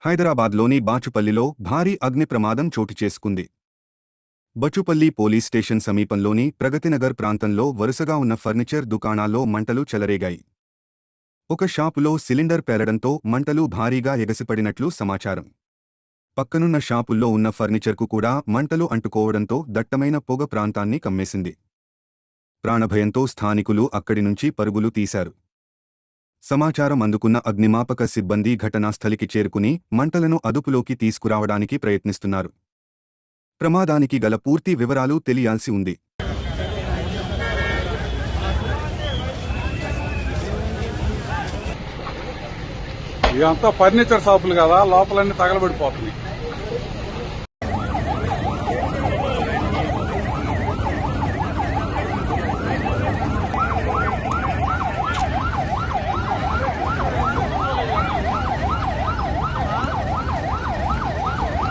హైదరాబాద్లోని బాచుపల్లిలో భారీ అగ్ని ప్రమాదం చోటు చేసుకుంది. బచుపల్లి పోలీస్ స్టేషన్ సమీపంలోని ప్రగతినగర్ ప్రాంతంలో వరుసగా ఉన్న ఫర్నిచర్ దుకాణాల్లో మంటలు చెలరేగాయి. ఒక షాపులో సిలిండర్ పేలడంతో మంటలు భారీగా ఎగసిపడినట్లు సమాచారం. పక్కనున్న షాపుల్లో ఉన్న ఫర్నిచర్కు కూడా మంటలు అంటుకోవడంతో దట్టమైన పొగ ప్రాంతాన్ని కమ్మేసింది. ప్రాణభయంతో స్థానికులు అక్కడి నుంచి పరుగులు తీశారు. సమాచారం అందుకున్న అగ్నిమాపక సిబ్బంది ఘటనాస్థలికి చేరుకుని మంటలను అదుపులోకి తీసుకురావడానికి ప్రయత్నిస్తున్నారు. ప్రమాదానికి గల పూర్తి వివరాలు తెలియాల్సి ఉంది. ఇదంతా ఫర్నిచర్ షాపులు కదా, లోపలన్నీ తగలబడిపోతున్నాయి.